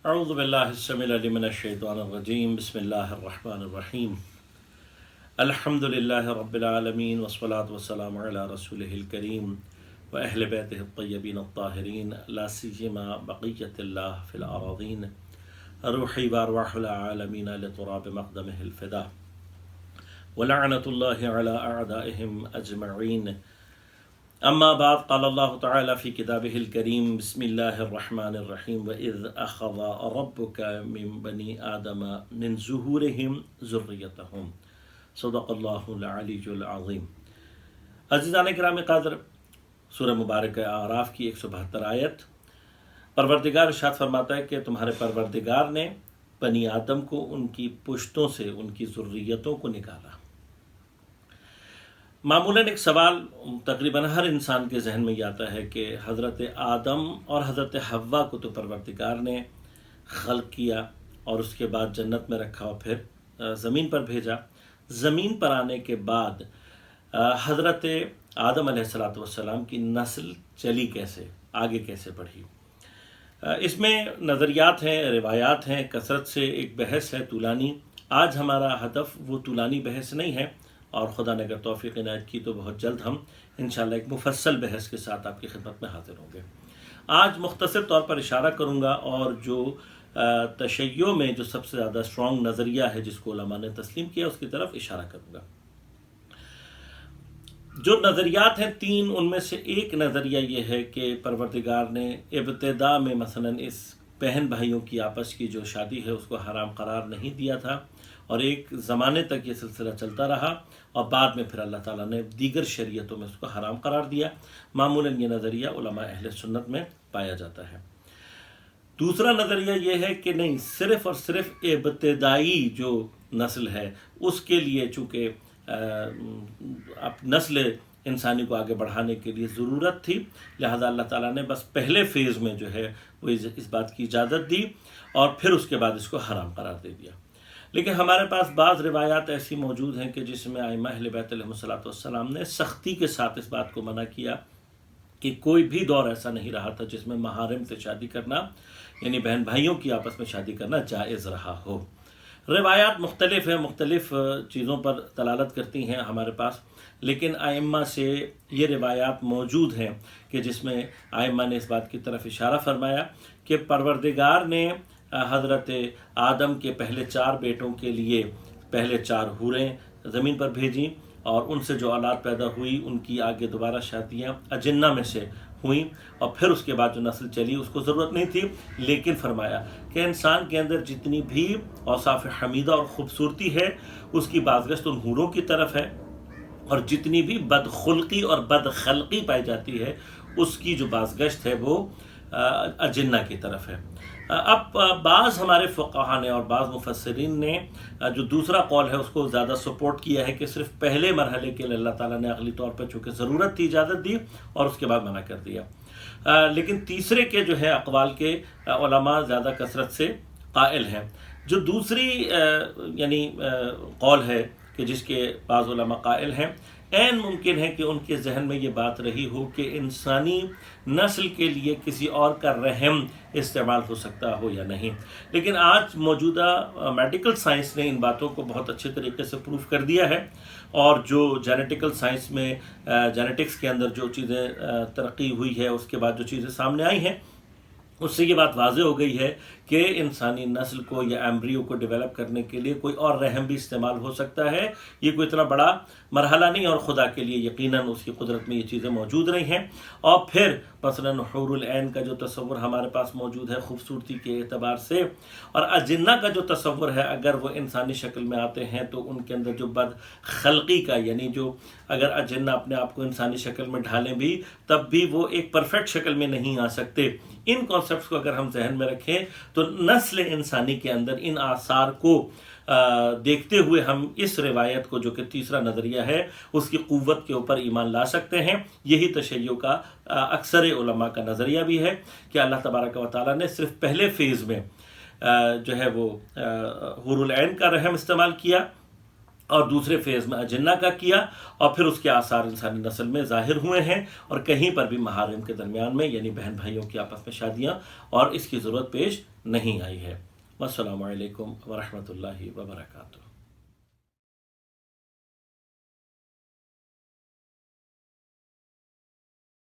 اعوذ باللہ السمیع العلیم من الشیطان الرجیم بسم اللہ الرحمن الرحیم الحمد للہ رب العالمین والصلاة والسلام علی رسولہ الکریم واہل بیتہ الطیبین الطاہرین لا سیما بقیۃ اللہ فی الاراضین روحی وارواح العالمین لتراب مقدمہ الفدا ولعنۃ اللہ علی اعدائہم اجمعین اما بعد قال اللہ تعالی فی کتابہ الکریم بسم اللہ الرحمن الرحیم وَإِذْ أَخَذَ رَبُّكَ مِن بَنِي آدَمَ مِن ظُهُورِهِمْ ذُرِّيَّتَهُمْ صدق اللہ العلی العظیم۔ عزیزان کرام قدر، سورہ مبارکہ اعراف کی 172 آیت، پروردگار ارشاد فرماتا ہے کہ تمہارے پروردگار نے بنی آدم کو ان کی پشتوں سے، ان کی ذریتوں کو نکالا۔ معمولاً ایک سوال تقریباً ہر انسان کے ذہن میں یہ آتا ہے کہ حضرت آدم اور حضرت حوا کو تو پروردگار نے خلق کیا اور اس کے بعد جنت میں رکھا اور پھر زمین پر بھیجا۔ زمین پر آنے کے بعد حضرت آدم علیہ السلام کی نسل چلی کیسے، آگے کیسے بڑھی؟ اس میں نظریات ہیں، روایات ہیں، کثرت سے ایک بحث ہے طولانی۔ آج ہمارا ہدف وہ طولانی بحث نہیں ہے، اور خدا نے اگر توفیق عنایت کی تو بہت جلد ہم انشاءاللہ ایک مفصل بحث کے ساتھ آپ کی خدمت میں حاضر ہوں گے۔ آج مختصر طور پر اشارہ کروں گا، اور جو تشیع میں جو سب سے زیادہ اسٹرانگ نظریہ ہے جس کو علماء نے تسلیم کیا، اس کی طرف اشارہ کروں گا۔ جو نظریات ہیں تین، ان میں سے ایک نظریہ یہ ہے کہ پروردگار نے ابتدا میں مثلاً اس بہن بھائیوں کی آپس کی جو شادی ہے اس کو حرام قرار نہیں دیا تھا، اور ایک زمانے تک یہ سلسلہ چلتا رہا، اور بعد میں پھر اللہ تعالیٰ نے دیگر شریعتوں میں اس کو حرام قرار دیا۔ معمولاً یہ نظریہ علماء اہل سنت میں پایا جاتا ہے۔ دوسرا نظریہ یہ ہے کہ نہیں، صرف اور صرف ابتدائی جو نسل ہے اس کے لیے، چونکہ نسل انسانی کو آگے بڑھانے کے لیے ضرورت تھی، لہذا اللہ تعالیٰ نے بس پہلے فیز میں جو ہے وہ اس بات کی اجازت دی، اور پھر اس کے بعد اس کو حرام قرار دے دیا۔ لیکن ہمارے پاس بعض روایات ایسی موجود ہیں کہ جس میں ائمہ اہل بیت علیہ السلام نے سختی کے ساتھ اس بات کو منع کیا کہ کوئی بھی دور ایسا نہیں رہا تھا جس میں محارم سے شادی کرنا، یعنی بہن بھائیوں کی آپس میں شادی کرنا جائز رہا ہو۔ روایات مختلف ہیں، مختلف چیزوں پر دلالت کرتی ہیں ہمارے پاس، لیکن ائمہ سے یہ روایات موجود ہیں کہ جس میں ائمہ نے اس بات کی طرف اشارہ فرمایا کہ پروردگار نے حضرت آدم کے پہلے 4 بیٹوں کے لیے پہلے 4 حوریں زمین پر بھیجیں، اور ان سے جو اولاد پیدا ہوئی ان کی آگے دوبارہ شادیاں اجنہ میں سے ہوئیں، اور پھر اس کے بعد جو نسل چلی اس کو ضرورت نہیں تھی، لیکن فرمایا کہ انسان کے اندر جتنی بھی اوصاف حمیدہ اور خوبصورتی ہے اس کی بازگشت ان حوروں کی طرف ہے، اور جتنی بھی بدخلقی اور بدخلقی پائی جاتی ہے اس کی جو بازگشت ہے وہ اجنہ کی طرف ہے۔ اب بعض ہمارے فقہاء نے اور بعض مفسرین نے جو دوسرا قول ہے اس کو زیادہ سپورٹ کیا ہے کہ صرف پہلے مرحلے کے لیے اللہ تعالیٰ نے عقلی طور پر چونکہ ضرورت تھی اجازت دی، اور اس کے بعد منع کر دیا۔ لیکن تیسرے کے جو ہے اقوال کے علماء زیادہ کثرت سے قائل ہیں۔ جو دوسری یعنی قول ہے کہ جس کے بعض علماء قائل ہیں، عین ممکن ہے کہ ان کے ذہن میں یہ بات رہی ہو کہ انسانی نسل کے لیے کسی اور کا رحم استعمال ہو سکتا ہو یا نہیں، لیکن آج موجودہ میڈیکل سائنس نے ان باتوں کو بہت اچھے طریقے سے پروف کر دیا ہے، اور جو جینیٹیکل سائنس میں جینیٹکس کے اندر جو چیزیں ترقی ہوئی ہے، اس کے بعد جو چیزیں سامنے آئی ہیں، اس سے یہ بات واضح ہو گئی ہے کہ انسانی نسل کو یا ایمبریو کو ڈیولپ کرنے کے لیے کوئی اور رحم بھی استعمال ہو سکتا ہے۔ یہ کوئی اتنا بڑا مرحلہ نہیں، اور خدا کے لیے یقیناً اس کی قدرت میں یہ چیزیں موجود رہی ہیں۔ اور پھر مثلاً حور العین کا جو تصور ہمارے پاس موجود ہے خوبصورتی کے اعتبار سے، اور اجنہ کا جو تصور ہے اگر وہ انسانی شکل میں آتے ہیں تو ان کے اندر جو بد خلقی کا، یعنی جو اگر اجنہ اپنے آپ کو انسانی شکل میں ڈھالیں بھی تب بھی وہ ایک پرفیکٹ شکل میں نہیں آ سکتے۔ ان کانسیپٹس کو اگر ہم ذہن میں رکھیں تو نسل انسانی کے اندر ان آثار کو دیکھتے ہوئے ہم اس روایت کو جو کہ تیسرا نظریہ ہے اس کی قوت کے اوپر ایمان لا سکتے ہیں۔ یہی تشیع کا اکثر علماء کا نظریہ بھی ہے کہ اللہ تبارک و تعالیٰ نے صرف پہلے فیز میں جو ہے وہ حور العین کا رحم استعمال کیا، اور دوسرے فیز میں اجنہ کا کیا، اور پھر اس کے آثار انسانی نسل میں ظاہر ہوئے ہیں، اور کہیں پر بھی محارم کے درمیان میں یعنی بہن بھائیوں کی آپس میں شادیاں اور اس کی ضرورت پیش نہیں آئی ہے۔ والسلام علیکم ورحمۃ اللہ وبرکاتہ۔